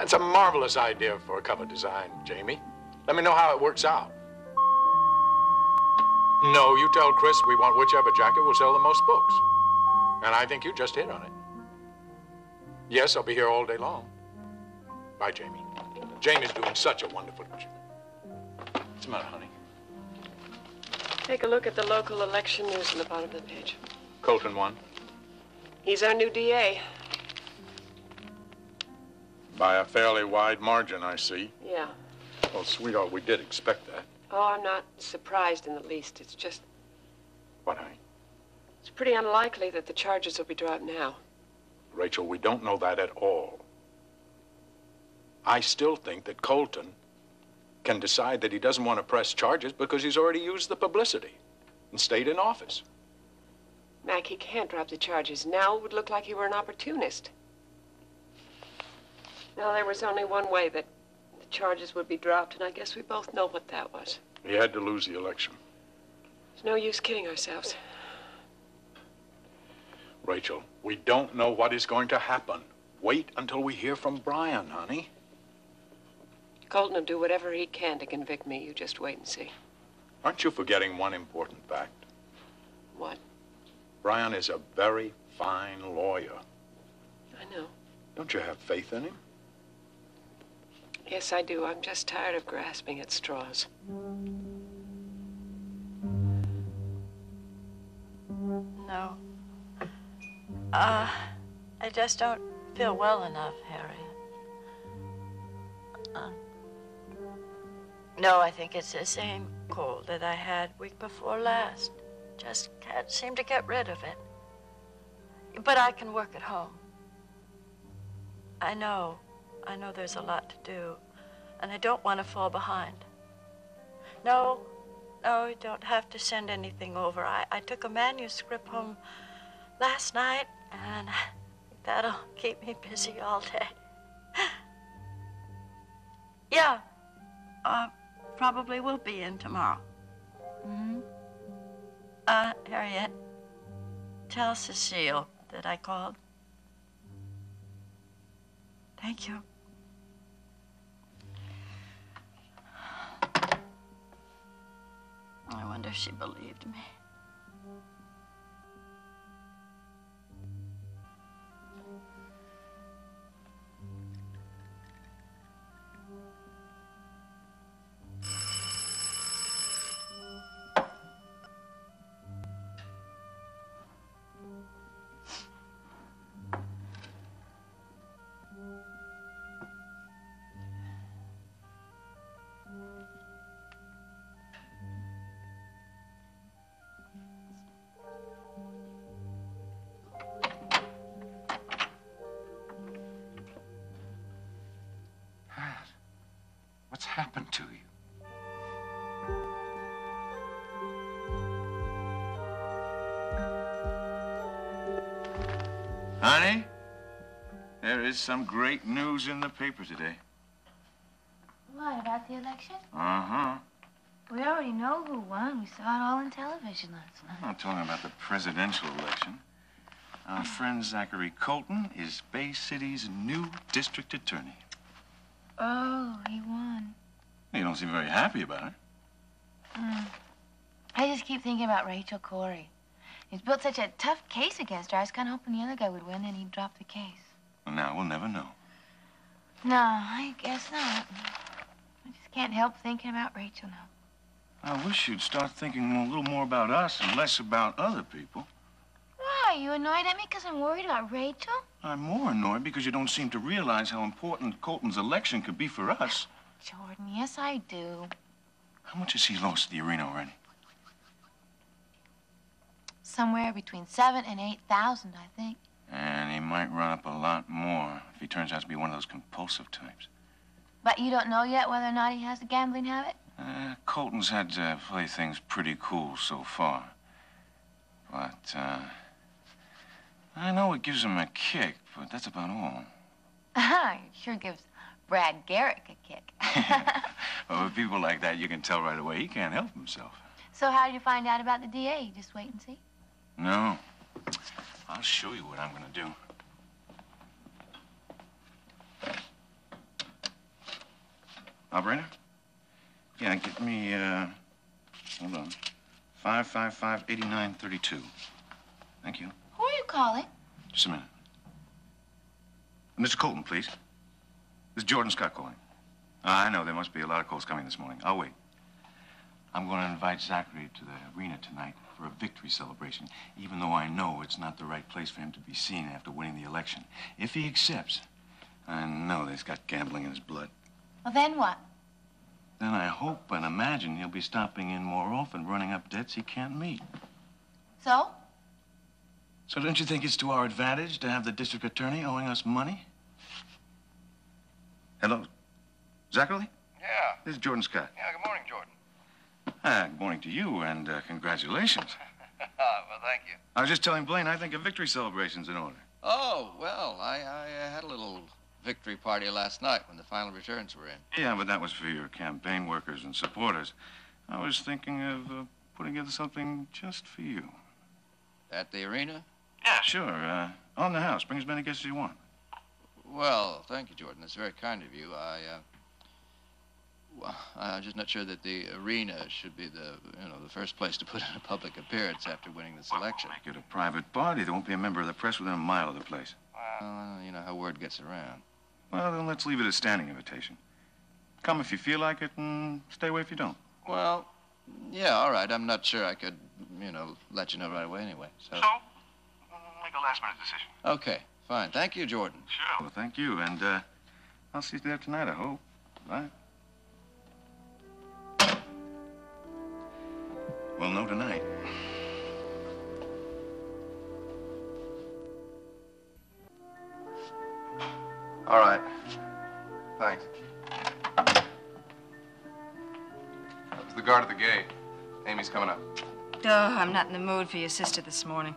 That's a marvelous idea for a cover design, Jamie. Let me know how it works out. No, you tell Chris we want whichever jacket will sell the most books. And I think you just hit on it. Yes, I'll be here all day long. Bye, Jamie. Jamie's doing such a wonderful job. What's the matter, honey? Take a look at the local election news on the bottom of the page. Colton won. He's our new DA. By a fairly wide margin, I see. Yeah. Well, sweetheart, we did expect that. Oh, I'm not surprised in the least. It's just... What, honey? It's pretty unlikely that the charges will be dropped now. Rachel, we don't know that at all. I still think that Colton can decide that he doesn't want to press charges because he's already used the publicity and stayed in office. Mac, he can't drop the charges. Now it would look like he were an opportunist. Now, there was only one way that the charges would be dropped, and I guess we both know what that was. He had to lose the election. There's no use kidding ourselves. Rachel, we don't know what is going to happen. Wait until we hear from Brian, honey. Colton will do whatever he can to convict me. You just wait and see. Aren't you forgetting one important fact? What? Brian is a very fine lawyer. I know. Don't you have faith in him? Yes, I do. I'm just tired of grasping at straws. No. I just don't feel well enough, Harry. No, I think it's the same cold that I had week before last. Just can't seem to get rid of it. But I can work at home. I know there's a lot to do, and I don't want to fall behind. No, you don't have to send anything over. I took a manuscript home last night, and that'll keep me busy all day. Yeah, probably will be in tomorrow. Mm-hmm. Harriet, tell Cecile that I called. Thank you. I wonder if she believed me. What's happened to you? Honey, there is some great news in the paper today. What, about the election? Uh-huh. We already know who won. We saw it all on television last night. I'm not talking about the presidential election. Our friend Zachary Colton is Bay City's new district attorney. Oh, he won. You don't seem very happy about it. I just keep thinking about Rachel Corey. He's built such a tough case against her. I was kind of hoping the other guy would win and he'd drop the case. Well, now we'll never know. No, I guess not. I just can't help thinking about Rachel now. I wish you'd start thinking a little more about us and less about other people. Why? You annoyed at me because I'm worried about Rachel? I'm more annoyed because you don't seem to realize how important Colton's election could be for us. Jordan, yes, I do. How much has he lost at the arena already? Somewhere between 7,000 and 8,000, I think. And he might run up a lot more if he turns out to be one of those compulsive types. But you don't know yet whether or not he has a gambling habit? Colton's had to play things pretty cool so far. But, I know it gives him a kick, but that's about all. It sure gives Brad Garrick a kick. Well, with people like that, you can tell right away he can't help himself. So how did you find out about the DA? You just wait and see? No. I'll show you what I'm gonna do. Operator? Yeah, get me, hold on. 555-8932. Thank you. Who are you calling? Just a minute. Mr. Colton, please. This is Jordan Scott calling. I know there must be a lot of calls coming this morning. I'll wait. I'm going to invite Zachary to the arena tonight for a victory celebration, even though I know it's not the right place for him to be seen after winning the election. If he accepts, I know that he's got gambling in his blood. Well, then what? Then I hope and imagine he'll be stopping in more often, running up debts he can't meet. So? So don't you think it's to our advantage to have the district attorney owing us money? Hello? Zachary? Yeah. This is Jordan Scott. Yeah, good morning, Jordan. Good morning to you, and congratulations. Well, thank you. I was just telling Blaine I think a victory celebration's in order. Oh, well, I had a little victory party last night when the final returns were in. Yeah, but that was for your campaign workers and supporters. I was thinking of putting together something just for you. At the arena? Yeah, sure. On the house. Bring as many guests as you want. Well, thank you, Jordan. That's very kind of you. Well, I'm just not sure that the arena should be the first place to put in a public appearance after winning this election. Make it a private party. There won't be a member of the press within a mile of the place. Well, you know how word gets around. Well, then let's leave it a standing invitation. Come if you feel like it, and stay away if you don't. Well, yeah, all right. I'm not sure I could, let you know right away anyway. So make a last-minute decision. Okay, fine. Thank you, Jordan. Sure. Well, thank you, and I'll see you there tonight, I hope. Bye. Well, no tonight. All right. Thanks. That was the guard at the gate. Amy's coming up. Oh, I'm not in the mood for your sister this morning.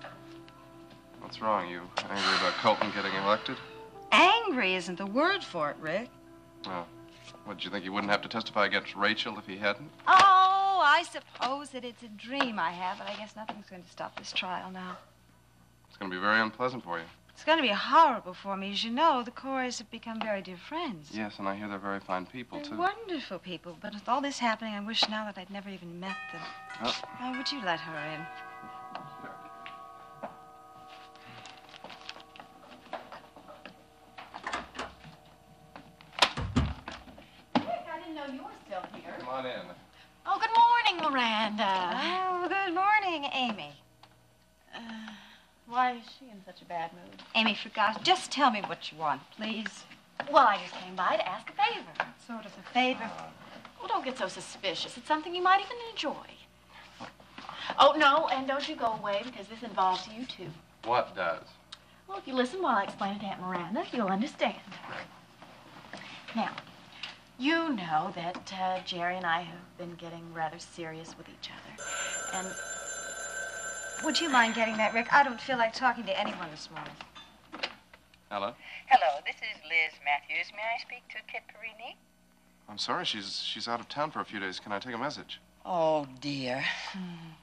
What's wrong? You angry about Colton getting elected? Angry isn't the word for it, Rick. Oh. What, did you think he wouldn't have to testify against Rachel if he hadn't? Oh, I suppose that it's a dream I have, but I guess nothing's going to stop this trial now. It's going to be very unpleasant for you. It's going to be horrible for me. As you know, the Coreys have become very dear friends. Yes, and I hear they're very fine people, They're too. wonderful people, but with all this happening, I wish now that I'd never even met them. Oh. Oh, would you let her in? I didn't know you were still here. Come on in. Oh, good morning, Miranda. Oh, good morning, Amy. Why is she in such a bad mood? Amy, for gosh, just tell me what you want, please. Well, I just came by to ask a favor. What sort of a favor? Well, don't get so suspicious. It's something you might even enjoy. Oh, no, and don't you go away because this involves you, too. What does? Well, if you listen while I explain it to Aunt Miranda, you'll understand. Now, you know that Jerry and I have been getting rather serious with each other. And Would you mind getting that, Rick? I don't feel like talking to anyone this morning. Hello? Hello, this is Liz Matthews. May I speak to Kit Perini? I'm sorry, she's out of town for a few days. Can I take a message? Oh, dear.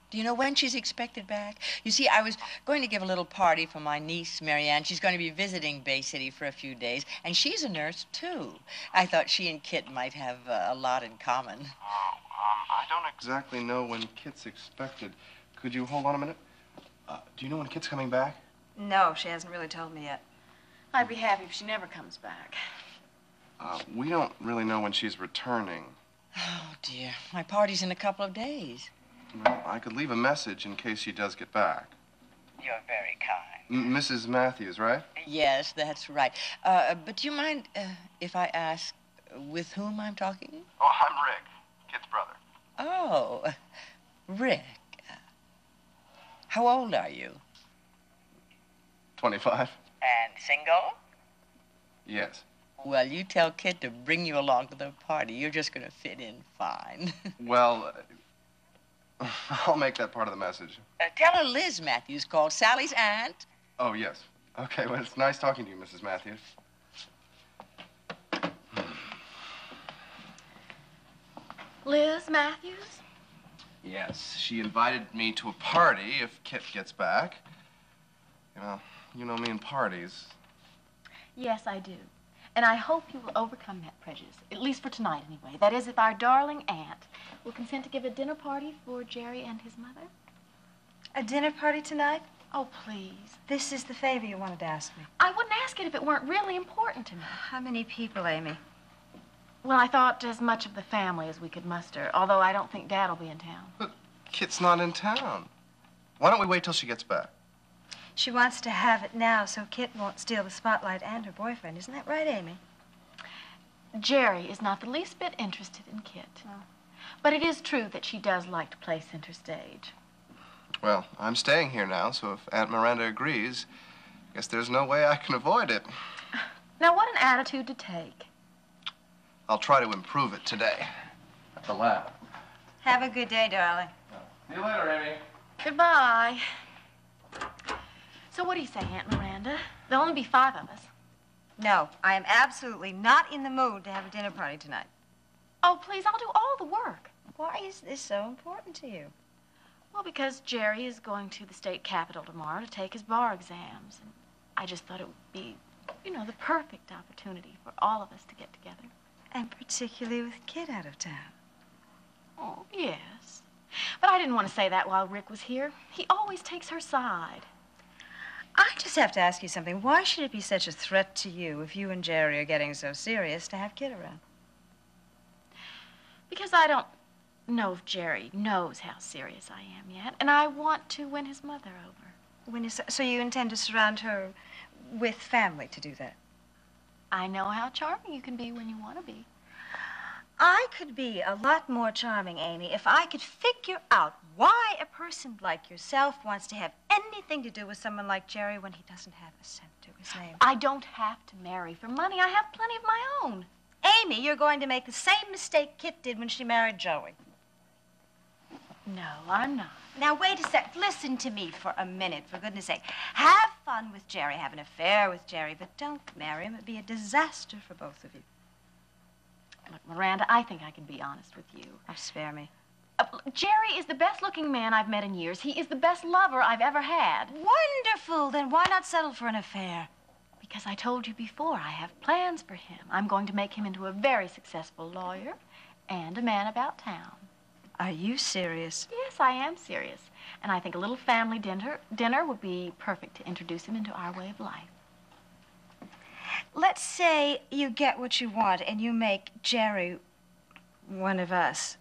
Do you know when she's expected back? You see, I was going to give a little party for my niece, Marianne. She's going to be visiting Bay City for a few days, and she's a nurse, too. I thought she and Kit might have a lot in common. Oh, I don't exactly know when Kit's expected. Could you hold on a minute? Do you know when Kit's coming back? No, she hasn't really told me yet. I'd be happy if she never comes back. We don't really know when she's returning. Oh, dear. My party's in a couple of days. Well, I could leave a message in case she does get back. You're very kind. Mrs. Matthews, right? Yes, that's right. But do you mind if I ask with whom I'm talking? Oh, I'm Rick, Kit's brother. Oh, Rick. How old are you? 25? And single? Yes. Well, you tell Kit to bring you along to the party. You're just going to fit in fine. Well, I'll make that part of the message. Tell her Liz Matthews called, Sally's aunt. Oh, yes. Okay, well, it's nice talking to you, Mrs. Matthews. Liz Matthews? Yes, she invited me to a party if Kit gets back. You know me and parties. Yes, I do. And I hope you will overcome that prejudice, at least for tonight anyway. That is, if our darling aunt will consent to give a dinner party for Jerry and his mother. A dinner party tonight? Oh, please. This is the favor you wanted to ask me. I wouldn't ask it if it weren't really important to me. How many people, Amy? Well, I thought as much of the family as we could muster, although I don't think Dad will be in town. But Kit's not in town. Why don't we wait till she gets back? She wants to have it now so Kit won't steal the spotlight and her boyfriend. Isn't that right, Amy? Jerry is not the least bit interested in Kit. Oh. But it is true that she does like to play center stage. Well, I'm staying here now, so if Aunt Miranda agrees, I guess there's no way I can avoid it. Now, what an attitude to take. I'll try to improve it today at the lab. Have a good day, darling. See you later, Amy. Goodbye. So what do you say, Aunt Miranda? There'll only be 5 of us. No, I am absolutely not in the mood to have a dinner party tonight. Oh, please, I'll do all the work. Why is this so important to you? Well, because Jerry is going to the state capitol tomorrow to take his bar exams. And I just thought it would be, you know, the perfect opportunity for all of us to get together. And particularly with Kit out of town. Oh, yes. But I didn't want to say that while Rick was here. He always takes her side. I just have to ask you something. Why should it be such a threat to you if you and Jerry are getting so serious to have Kit around? Because I don't know if Jerry knows how serious I am yet, and I want to win his mother over. So you intend to surround her with family to do that? I know how charming you can be when you want to be. I could be a lot more charming, Amy, if I could figure out why a person like yourself wants to have anything to do with someone like Jerry when he doesn't have a cent to his name. I don't have to marry for money. I have plenty of my own. Amy, you're going to make the same mistake Kit did when she married Joey. No, I'm not. Now, wait a sec. Listen to me for a minute, for goodness sake. Have fun with Jerry, have an affair with Jerry, but don't marry him. It'd be a disaster for both of you. Look, Miranda, I think I can be honest with you. Oh, spare me. Jerry is the best-looking man I've met in years. He is the best lover I've ever had. Wonderful. Then why not settle for an affair? Because I told you before, I have plans for him. I'm going to make him into a very successful lawyer and a man about town. Are you serious? Yes, I am serious. And I think a little family dinner would be perfect to introduce him into our way of life. Let's say you get what you want and you make Jerry one of us.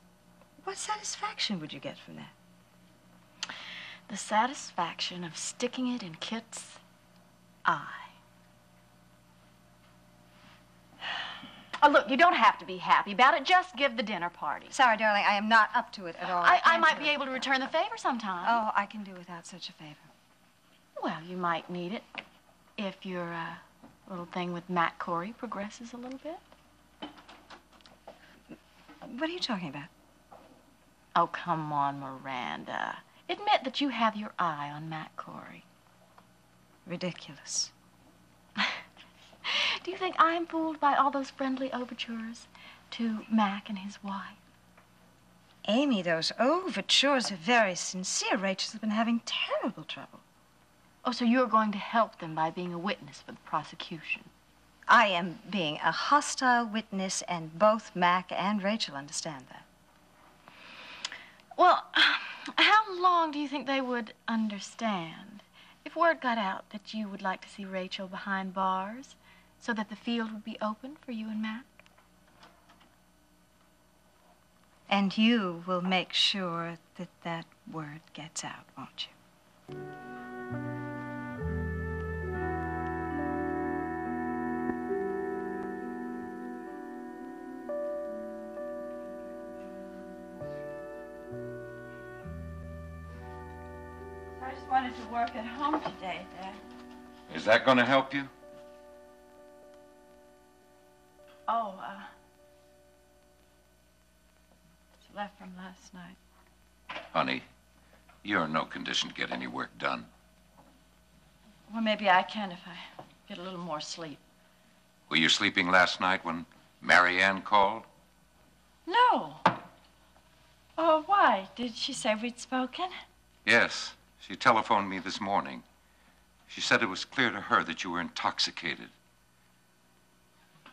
What satisfaction would you get from that? The satisfaction of sticking it in Kit's eye. Oh, look, you don't have to be happy about it. Just give the dinner party. Sorry, darling, I am not up to it at all. I might be able to return the favor sometime. Oh, I can do without such a favor. Well, you might need it if your little thing with Matt Corey progresses a little bit. What are you talking about? Oh, come on, Miranda. Admit that you have your eye on Matt Corey. Ridiculous. Do you think I'm fooled by all those friendly overtures to Mac and his wife? Amy, those overtures are very sincere. Rachel's been having terrible trouble. Oh, so you're going to help them by being a witness for the prosecution? I am being a hostile witness, and both Mac and Rachel understand that. Well, how long do you think they would understand if word got out that you would like to see Rachel behind bars so that the field would be open for you and Mac? And you will make sure that that word gets out, won't you? I just wanted to work at home today, Dad. Is that going to help you? Oh, it's left from last night. Honey, you're in no condition to get any work done. Well, maybe I can if I get a little more sleep. Were you sleeping last night when Mary Ann called? No. Oh, why? Did she say we'd spoken? Yes. She telephoned me this morning. She said it was clear to her that you were intoxicated.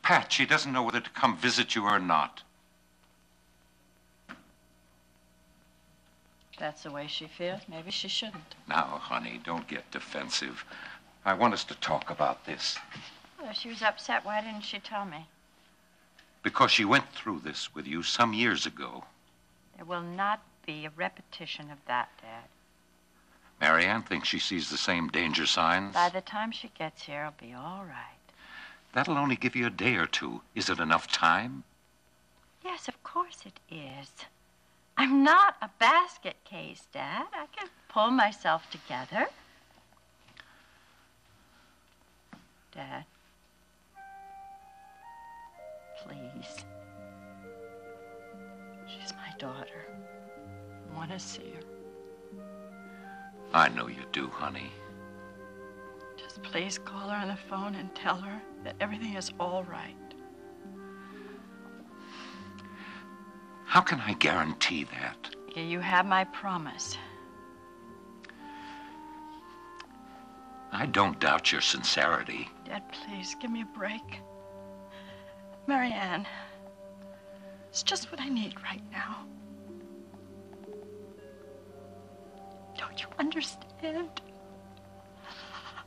Pat, she doesn't know whether to come visit you or not. That's the way she feels. Maybe she shouldn't. Now, honey, don't get defensive. I want us to talk about this. Well, if she was upset, why didn't she tell me? Because she went through this with you some years ago. There will not be a repetition of that, Dad. Marianne thinks she sees the same danger signs. By the time she gets here, it'll be all right. That'll only give you a day or two. Is it enough time? Yes, of course it is. I'm not a basket case, Dad. I can pull myself together. Dad. Please. She's my daughter. I want to see her. I know you do, honey. Just please call her on the phone and tell her that everything is all right. How can I guarantee that? You have my promise. I don't doubt your sincerity. Dad, please, give me a break. Marianne, it's just what I need right now. Don't you understand?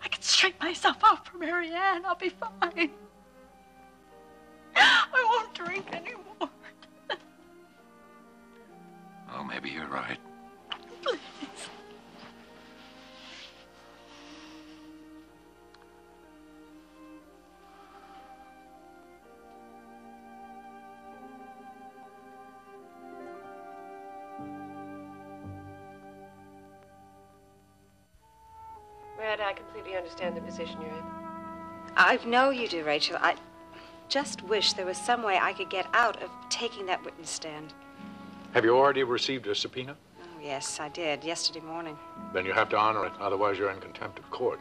I can straighten myself out for Marianne. I'll be fine. I won't drink anymore. Oh, maybe you're right. Please. Red, I completely understand the position you're in. I know you do, Rachel. I just wish there was some way I could get out of taking that witness stand. Have you already received a subpoena? Oh, yes, I did, yesterday morning. Then you have to honor it, otherwise you're in contempt of court.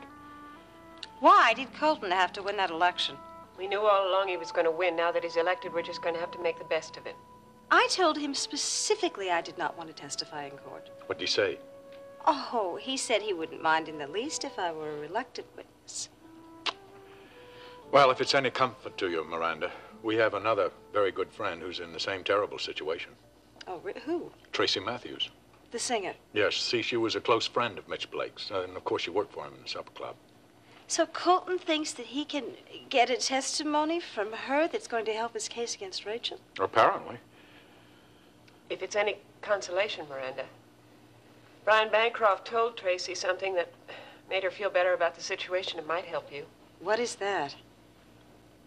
Why did Colton have to win that election? We knew all along he was going to win. Now that he's elected, we're just going to have to make the best of it. I told him specifically I did not want to testify in court. What did he say? Oh, he said he wouldn't mind in the least if I were a reluctant witness. Well, if it's any comfort to you, Miranda, we have another very good friend who's in the same terrible situation. Oh, who? Tracy Matthews. The singer. Yes, see, she was a close friend of Mitch Blake's, and of course she worked for him in the supper club. So Colton thinks that he can get a testimony from her that's going to help his case against Rachel? Apparently. If it's any consolation, Miranda, Brian Bancroft told Tracy something that made her feel better about the situation. It might help you. What is that?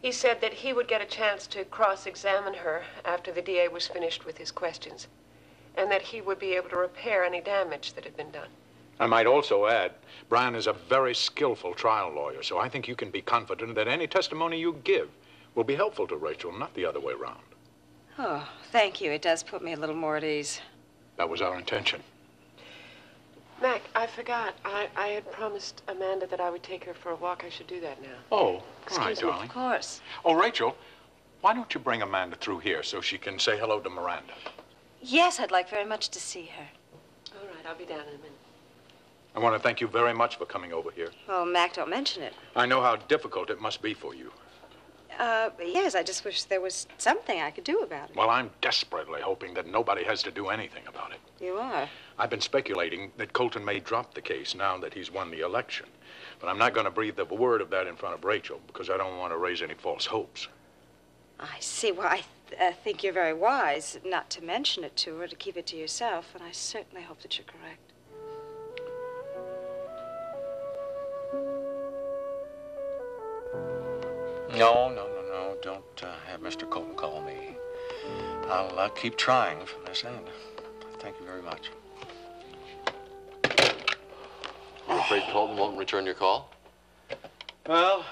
He said that he would get a chance to cross-examine her after the DA was finished with his questions, and that he would be able to repair any damage that had been done. I might also add, Brian is a very skillful trial lawyer, so I think you can be confident that any testimony you give will be helpful to Rachel, not the other way around. Oh, thank you. It does put me a little more at ease. That was our intention. Mac, I forgot. I had promised Amanda that I would take her for a walk. I should do that now. Oh, Excuse right, me. darling. Of course. Oh, Rachel, why don't you bring Amanda through here so she can say hello to Miranda? Yes, I'd like very much to see her. All right, I'll be down in a minute. I want to thank you very much for coming over here. Oh, Mac, don't mention it. I know how difficult it must be for you. Yes, I just wish there was something I could do about it. Well, I'm desperately hoping that nobody has to do anything about it. You are? I've been speculating that Colton may drop the case now that he's won the election. But I'm not going to breathe a word of that in front of Rachel because I don't want to raise any false hopes. I see. Well, I think you're very wise not to mention it to her, to keep it to yourself, and I certainly hope that you're correct. No. Don't have Mr. Colton call me. I'll keep trying from this end. Thank you very much. I'm afraid Colton won't return your call? Well,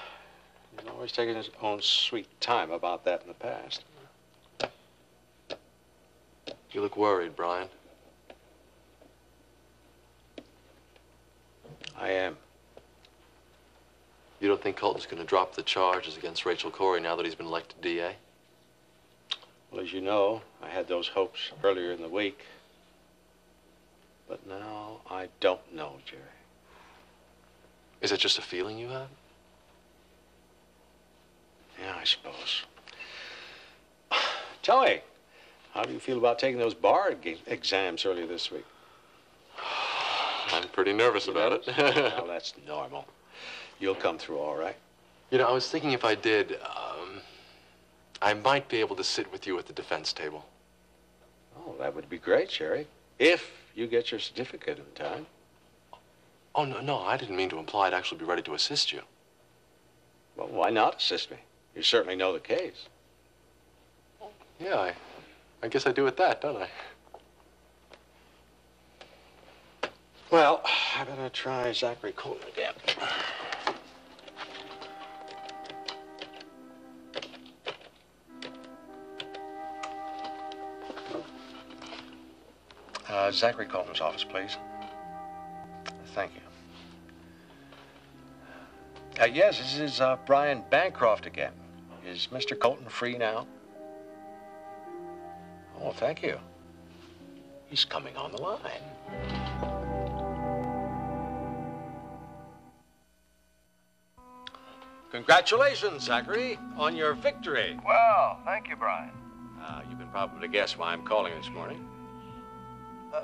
he's always taken his own sweet time about that in the past. You look worried, Brian. I am. You don't think Colton's going to drop the charges against Rachel Corey now that he's been elected DA? Well, as you know, I had those hopes earlier in the week. But now I don't know, Jerry. Is it just a feeling you have? Yeah, I suppose. Tell me, how do you feel about taking those bar exams earlier this week? I'm pretty nervous about it. Well, that's normal. You'll come through all right. You know, I was thinking if I did, I might be able to sit with you at the defense table. Oh, that would be great, Sherry. If you get your certificate in time. Oh, no, I didn't mean to imply I'd actually be ready to assist you. Well, why not assist me? You certainly know the case. Yeah, I guess I do at that, don't I? Well, I better try Zachary Colton again. Zachary Colton's office, please. Thank you. Yes, this is Brian Bancroft again. Is Mr. Colton free now? Oh, thank you. He's coming on the line. Congratulations, Zachary, on your victory. Well, thank you, Brian. You can probably guess why I'm calling this morning.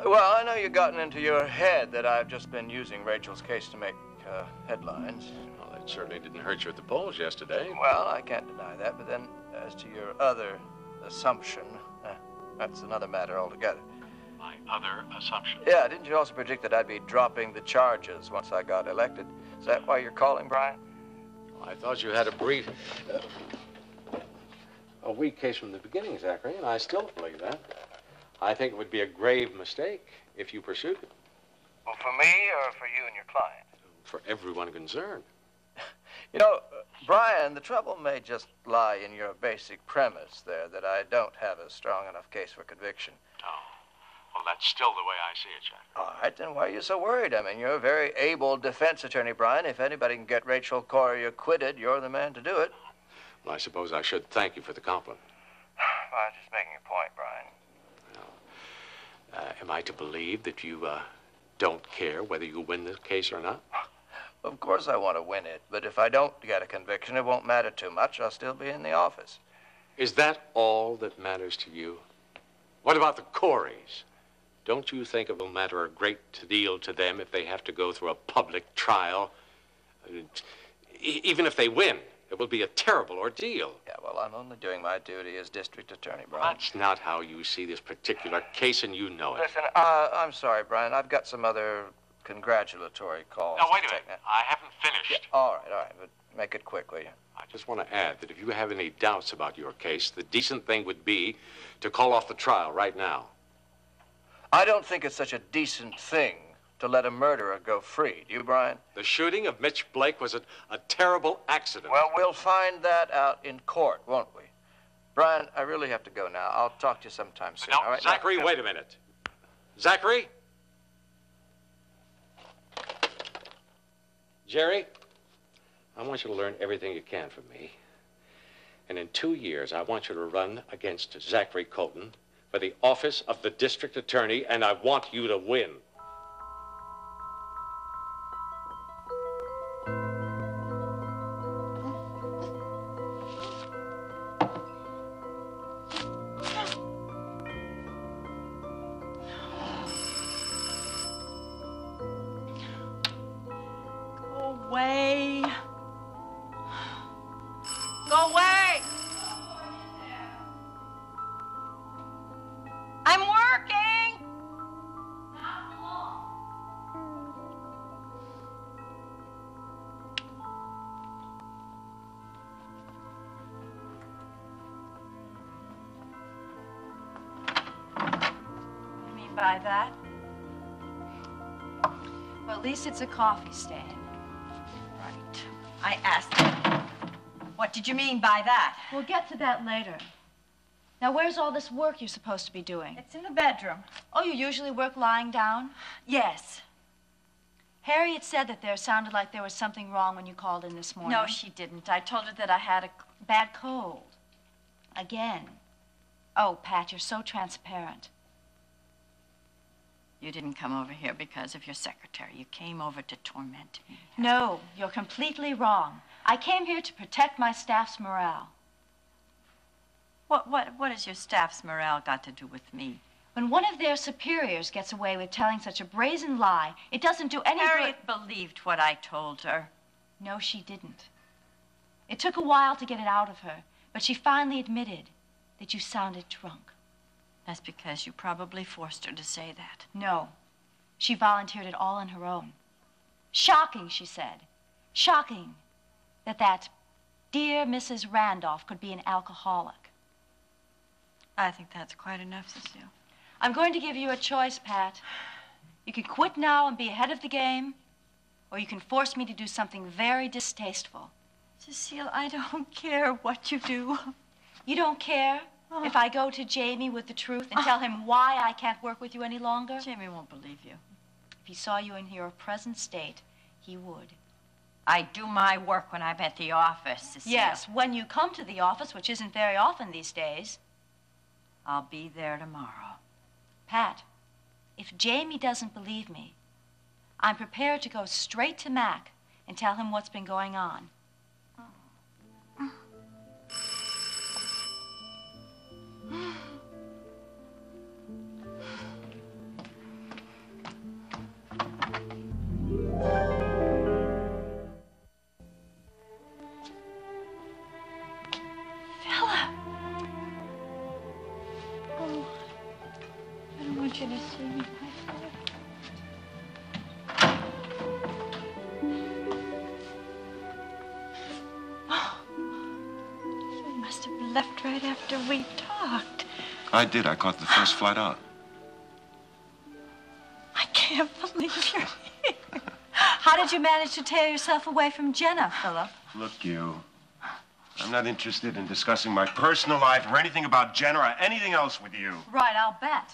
Well, I know you've gotten into your head that I've just been using Rachel's case to make headlines. Well, that certainly didn't hurt you at the polls yesterday. Well, I can't deny that, but then as to your other assumption, that's another matter altogether. My other assumption? Yeah, didn't you also predict that I'd be dropping the charges once I got elected? Is that why you're calling, Brian? Well, I thought you had a weak case from the beginning, Zachary, and I still believe that. I think it would be a grave mistake if you pursued it. Well, for me or for you and your client? For everyone concerned. You know, Brian, the trouble may just lie in your basic premise there that I don't have a strong enough case for conviction. Oh. Well, that's still the way I see it, Jack. All right, then why are you so worried? I mean, you're a very able defense attorney, Brian. If anybody can get Rachel Corey acquitted, you're the man to do it. Well, I suppose I should thank you for the compliment. Well, I'm just making a point, Brian. Am I to believe that you don't care whether you win this case or not? Of course I want to win it, but if I don't get a conviction, it won't matter too much. I'll still be in the office. Is that all that matters to you? What about the Coreys? Don't you think it will matter a great deal to them if they have to go through a public trial? Even if they win, it will be a terrible ordeal. Yeah, well, I'm only doing my duty as district attorney, Brian. That's not how you see this particular case, and you know it. Listen, I'm sorry, Brian. I've got some other congratulatory calls. Now, wait a minute. I haven't finished. Yeah, all right, but make it quick, will you? I just want to add that if you have any doubts about your case, the decent thing would be to call off the trial right now. I don't think it's such a decent thing to let a murderer go free. Do you, Brian? The shooting of Mitch Blake was a terrible accident. Well, we'll find that out in court, won't we? Brian, I really have to go now. I'll talk to you sometime soon, No, all right? Zachary, wait a minute. Zachary? Jerry, I want you to learn everything you can from me. And in 2 years, I want you to run against Zachary Colton for the office of the district attorney, and I want you to win. Away. Go away. I'm working. What do you mean by that? Well, at least it's a coffee stand. Right. I asked him. What did you mean by that? We'll get to that later. Now, where's all this work you're supposed to be doing? It's in the bedroom. Oh, you usually work lying down? Yes. Harriet said that there sounded like there was something wrong when you called in this morning. No, she didn't. I told her that I had a bad cold. Again. Oh, Pat, you're so transparent. You didn't come over here because of your secretary. You came over to torment me. No, you're completely wrong. I came here to protect my staff's morale. What has your staff's morale got to do with me? When one of their superiors gets away with telling such a brazen lie, it doesn't do any good. Harriet believed what I told her. No, she didn't. It took a while to get it out of her, but she finally admitted that you sounded drunk. That's because you probably forced her to say that. No. She volunteered it all on her own. Shocking, she said. Shocking that dear Mrs. Randolph could be an alcoholic. I think that's quite enough, Cecile. I'm going to give you a choice, Pat. You can quit now and be ahead of the game, or you can force me to do something very distasteful. Cecile, I don't care what you do. You don't care if I go to Jamie with the truth and tell him why I can't work with you any longer? Jamie won't believe you. If he saw you in your present state, he would. I do my work when I'm at the office, Cecile. Yes, when you come to the office, which isn't very often these days. I'll be there tomorrow. Pat, if Jamie doesn't believe me, I'm prepared to go straight to Mac and tell him what's been going on. Left right after we talked. I did. I caught the first flight out. I can't believe you're here. How did you manage to tear yourself away from Jenna, Philip? Look, you. I'm not interested in discussing my personal life or anything about Jenna or anything else with you. Right, I'll bet.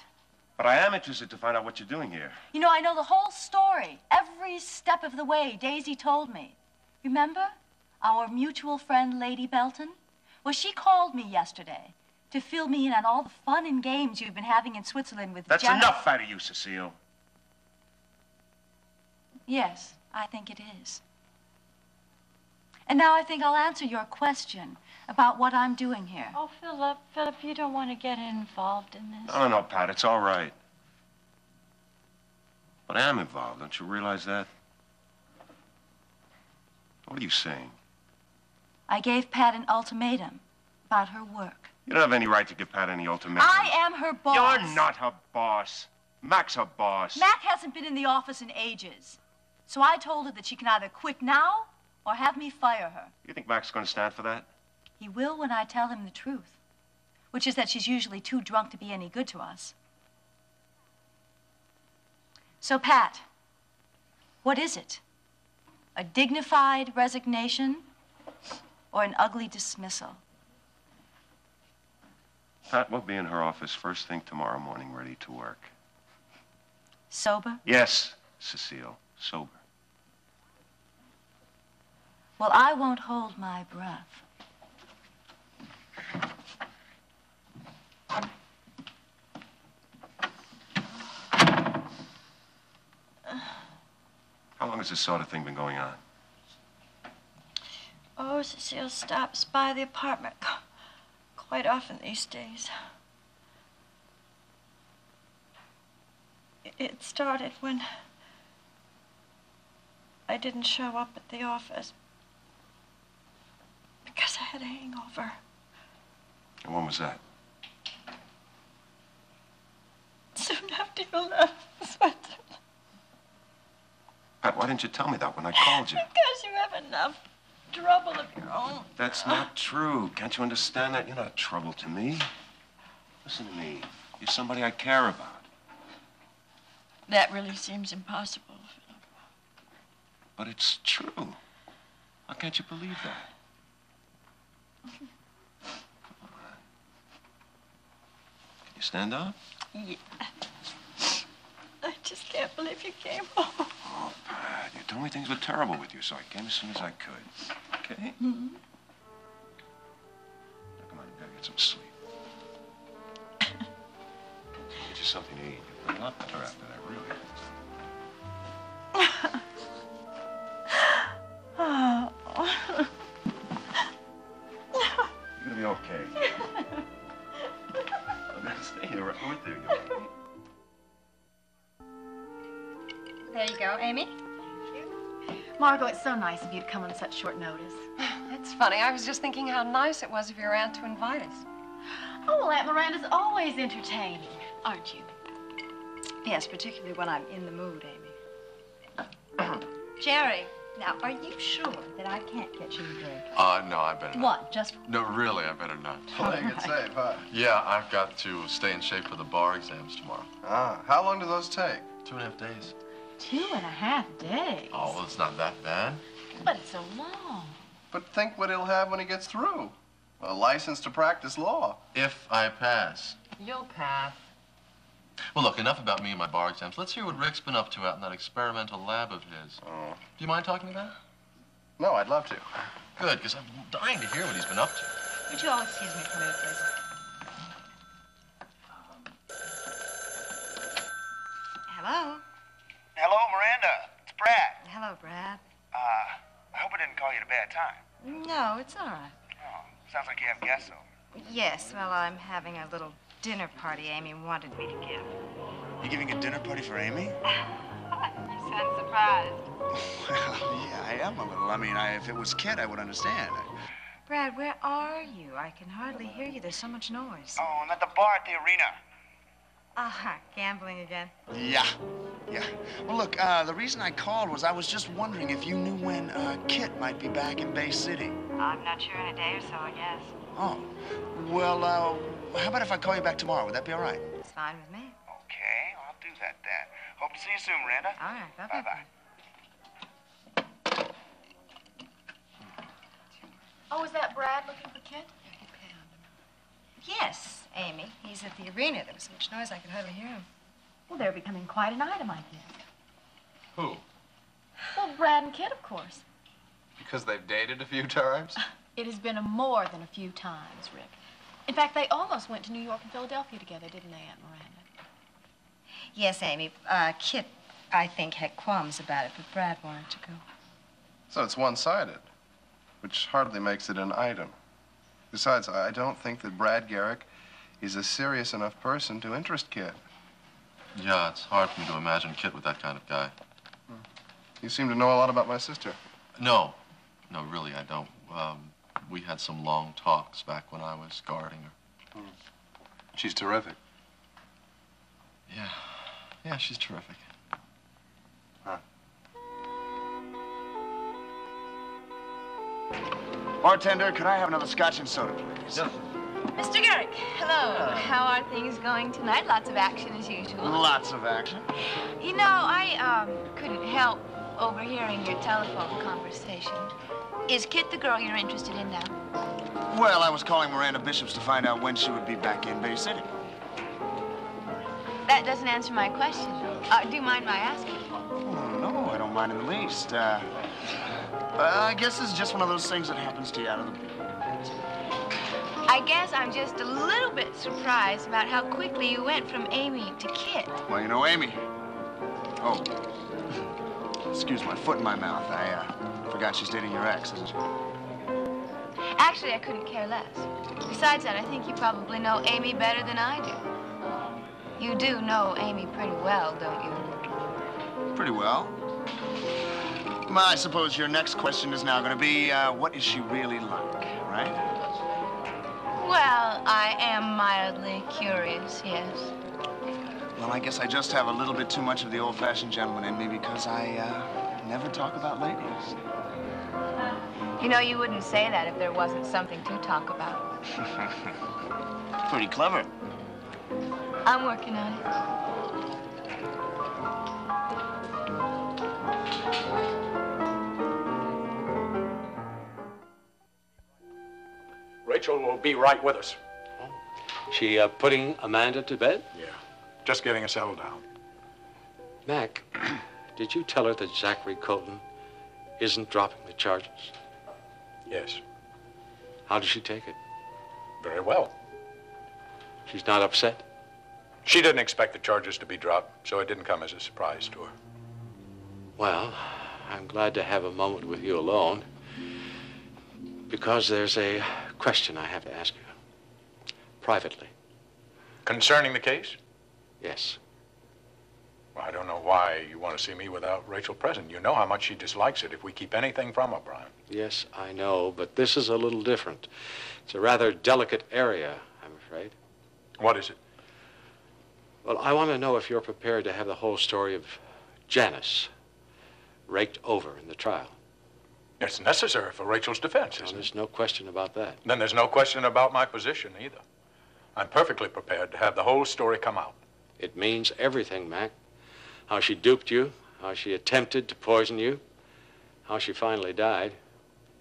But I am interested to find out what you're doing here. You know, I know the whole story. Every step of the way, Daisy told me. Remember? Our mutual friend, Lady Belton? Well, she called me yesterday to fill me in on all the fun and games you've been having in Switzerland with That's Jenna. enough out of you, Cecile. Yes, I think it is. And now I think I'll answer your question about what I'm doing here. Oh, Philip, you don't want to get involved in this. No, Pat, it's all right. But I am involved. Don't you realize that? What are you saying? I gave Pat an ultimatum about her work. You don't have any right to give Pat any ultimatum. I am her boss. You're not her boss. Mac's her boss. Mac hasn't been in the office in ages. So I told her that she can either quit now or have me fire her. You think Mac's going to stand for that? He will when I tell him the truth, which is that she's usually too drunk to be any good to us. So, Pat, what is it? A dignified resignation or an ugly dismissal? Pat will be in her office first thing tomorrow morning, ready to work. Sober? Yes, Cecile, sober. Well, I won't hold my breath. How long has this sort of thing been going on? Oh, Cecile stops by the apartment quite often these days. It started when I didn't show up at the office because I had a hangover. And when was that? Soon after you left Switzerland. Pat, why didn't you tell me that when I called you? Because you have enough trouble of your own. That's not true. Can't you understand that? You're not trouble to me. Listen to me. You're somebody I care about. That really seems impossible, Philip. But it's true. How can't you believe that? Come on. Can you stand up? Yeah. I just can't believe you came home. Oh, Pat, you told me things were terrible with you, so I came as soon as I could. Okay? Mm-hmm. Now, come on, you gotta get some sleep. Get you something to eat. You'll feel a lot better after that, really. Oh. You're gonna be okay. Amy. Margot, it's so nice of you to come on such short notice. It's funny. I was just thinking how nice it was of your aunt to invite us. Oh, well, Aunt Miranda's always entertaining, aren't you? Yes, particularly when I'm in the mood, Amy. Jerry, now, are you sure that I can't get you a drink? No, I better not. What? Just... No, really, I better not. Playing it safe, huh? Yeah, I've got to stay in shape for the bar exams tomorrow. Ah, how long do those take? 2.5 days. 2.5 days? Oh, well, it's not that bad. But it's so long. But think what he'll have when he gets through. A license to practice law. If I pass. You'll pass. Well, look, enough about me and my bar exams. Let's hear what Rick's been up to out in that experimental lab of his. Oh. Do you mind talking about it? No, I'd love to. Good, because I'm dying to hear what he's been up to. Would you all excuse me for a minute, please? Hello? Hello, Miranda. It's Brad. Hello, Brad. I hope I didn't call you at a bad time. No, it's all right. Oh, sounds like you have guests over. Yes, well, I'm having a little dinner party Amy wanted me to give. You giving a dinner party for Amy? You sound surprised. Well, yeah, I am a little. I mean, if it was Kit, I would understand. Brad, where are you? I can hardly hear you. There's so much noise. Oh, I'm at the bar at the arena. Gambling again? Yeah. Well, look, the reason I called was I was just wondering if you knew when Kit might be back in Bay City. I'm not sure in a day or so, I guess. Oh. Well, how about if I call you back tomorrow? Would that be all right? It's fine with me. Okay, I'll do that then. Hope to see you soon, Miranda. All right, bye-bye. Bye-bye. Oh, is that Brad looking for Kit? Yes, Amy. He's at the arena. There was so much noise I could hardly hear him. Well, they're becoming quite an item, I guess. Who? Well, Brad and Kit, of course. Because they've dated a few times? It has been more than a few times, Rick. In fact, they almost went to New York and Philadelphia together, didn't they, Aunt Miranda? Yes, Amy. Kit, I think, had qualms about it, but Brad wanted to go. So it's one-sided, which hardly makes it an item. Besides, I don't think that Brad Garrick is a serious enough person to interest Kit. Yeah, it's hard for me to imagine Kit with that kind of guy. You seem to know a lot about my sister. No, really, I don't. We had some long talks back when I was guarding her. She's terrific. Yeah, she's terrific. Huh. Bartender, could I have another scotch and soda, please? Yes. Mr. Garrick, hello. How are things going tonight? Lots of action as usual. Lots of action. You know, I couldn't help overhearing your telephone conversation. Is Kit the girl you're interested in now? Well, I was calling Miranda Bishops to find out when she would be back in Bay City. That doesn't answer my question. Do you mind my asking? Oh, no, I don't mind in the least. I guess it's just one of those things that happens to you out of the blue. I guess I'm just a little bit surprised about how quickly you went from Amy to Kit. Well, you know, Amy. Oh. Excuse my foot in my mouth. I forgot she's dating your ex, isn't she? Actually, I couldn't care less. Besides that, I think you probably know Amy better than I do. You do know Amy pretty well, don't you? Pretty well. Well, I suppose your next question is now going to be, what is she really like, right? Well, I am mildly curious, yes. Well, I guess I just have a little bit too much of the old-fashioned gentleman in me because I never talk about ladies. You know, you wouldn't say that if there wasn't something to talk about. Pretty clever. I'm working on it. Rachel will be right with us. She putting Amanda to bed? Yeah, just getting her settled down. Mac, did you tell her that Zachary Colton isn't dropping the charges? Yes. How does she take it? Very well. She's not upset? She didn't expect the charges to be dropped, so it didn't come as a surprise to her. Well, I'm glad to have a moment with you alone, because there's a question I have to ask you. Privately. Concerning the case? Yes. Well, I don't know why you want to see me without Rachel present. You know how much she dislikes it if we keep anything from her, Brian. Yes, I know, but this is a little different. It's a rather delicate area, I'm afraid. What is it? Well, I want to know if you're prepared to have the whole story of Janice raked over in the trial. It's necessary for Rachel's defense, isn't it? There's no question about that. Then there's no question about my position either. I'm perfectly prepared to have the whole story come out. It means everything, Mac. How she duped you, how she attempted to poison you, how she finally died.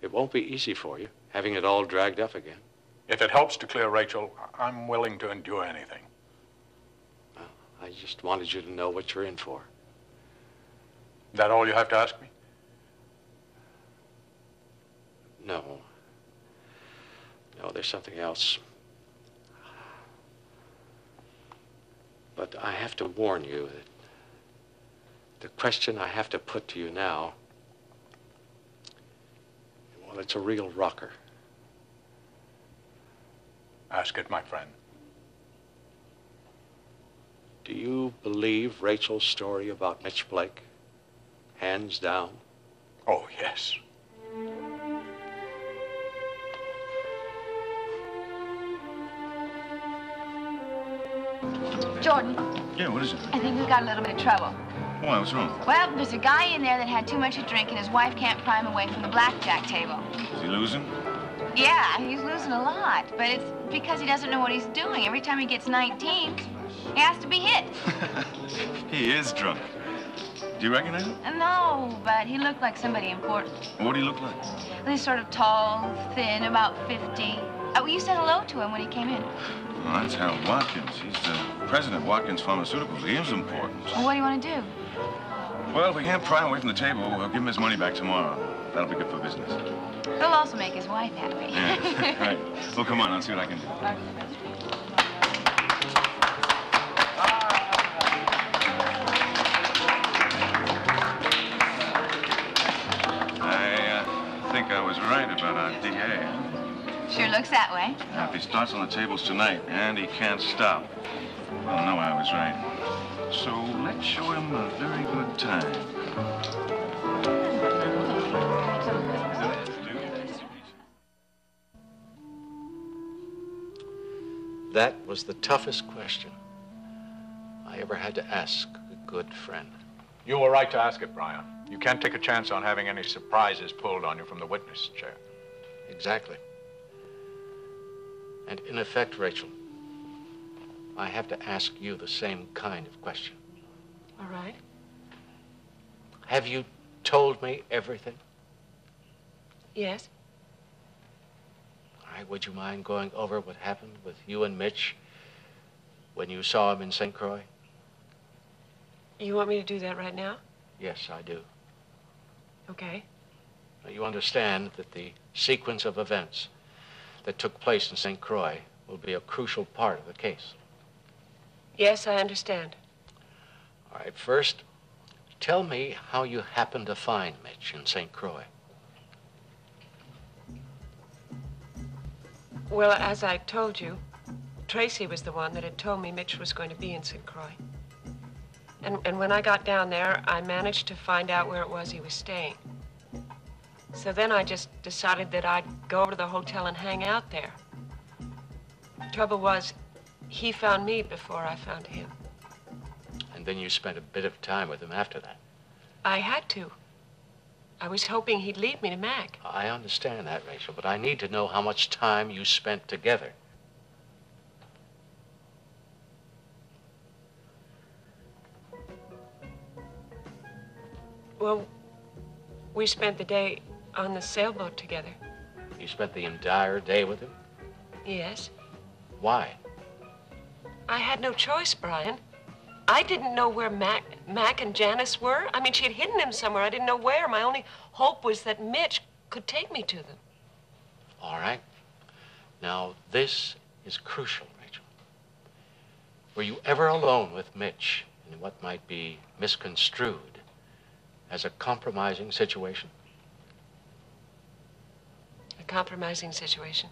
It won't be easy for you, having it all dragged up again. If it helps to clear Rachel, I'm willing to endure anything. Well, I just wanted you to know what you're in for. Is that all you have to ask me? No. No, there's something else. But I have to warn you that the question I have to put to you now, well, it's a real rocker. Ask it, my friend. Do you believe Rachel's story about Mitch Blake? Hands down? Oh, yes. Jordan, Yeah, what is it? I think we've got a little bit of trouble. Why, what's wrong? Well, there's a guy in there that had too much to drink, and his wife can't pry him away from the blackjack table. Is he losing? Yeah, he's losing a lot, but it's because he doesn't know what he's doing. Every time he gets 19, he has to be hit. He is drunk. Do you recognize him? No, but he looked like somebody important. What do he look like? He's sort of tall, thin, about 50. Oh, you said hello to him when he came in. Well, that's Harold Watkins. He's the president of Watkins Pharmaceuticals. He is important. Well, what do you want to do? Well, if we can't pry him away from the table, we'll give him his money back tomorrow. That'll be good for business. It'll also make his wife happy. Yeah, right. Well, come on, I'll see what I can do. I think I was right about our DA. Sure looks that way. Now, if he starts on the tables tonight, and he can't stop, well, no, I was right. So let's show him a very good time. That was the toughest question I ever had to ask a good friend. You were right to ask it, Brian. You can't take a chance on having any surprises pulled on you from the witness chair. Exactly. And in effect, Rachel, I have to ask you the same kind of question. All right. Have you told me everything? Yes. All right, would you mind going over what happened with you and Mitch when you saw him in St. Croix? You want me to do that right now? Yes, I do. Okay. Now, you understand that the sequence of events that took place in St. Croix will be a crucial part of the case. Yes, I understand. All right, first, tell me how you happened to find Mitch in St. Croix. Well, as I told you, Tracy was the one that had told me Mitch was going to be in St. Croix. And when I got down there, I managed to find out where it was he was staying. So then I just decided that I'd go over to the hotel and hang out there. Trouble was, he found me before I found him. And then you spent a bit of time with him after that. I had to. I was hoping he'd lead me to Mac. I understand that, Rachel, but I need to know how much time you spent together. Well, we spent the day on the sailboat together. You spent the entire day with him? Yes. Why? I had no choice, Brian. I didn't know where Mac and Janice were. I mean, she had hidden him somewhere. I didn't know where. My only hope was that Mitch could take me to them. All right. Now, this is crucial, Rachel. Were you ever alone with Mitch in what might be misconstrued as a compromising situation? A compromising situation?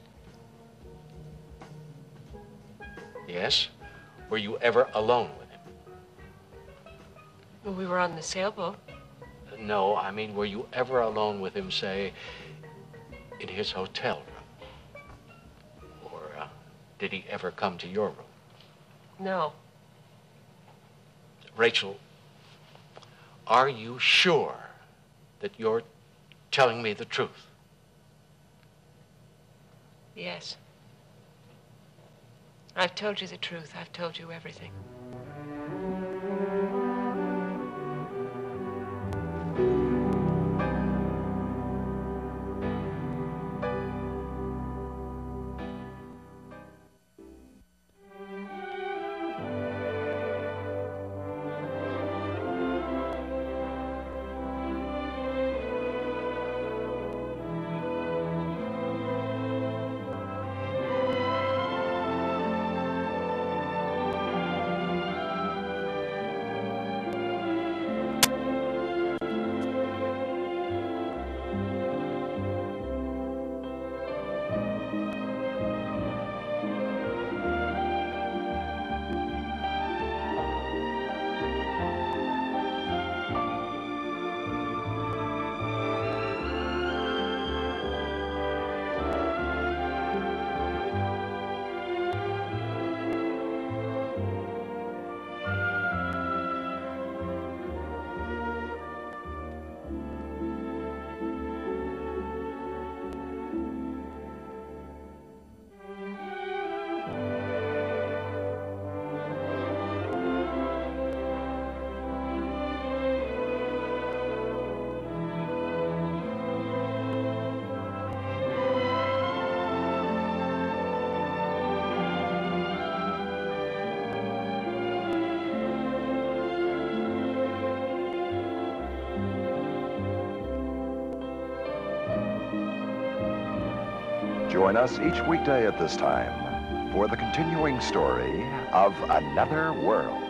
Yes. Were you ever alone with him? Well, we were on the sailboat. No, I mean, were you ever alone with him, say, in his hotel room? Or did he ever come to your room? No. Rachel, are you sure that you're telling me the truth? Yes. I've told you the truth. I've told you everything. Join us each weekday at this time for the continuing story of Another World.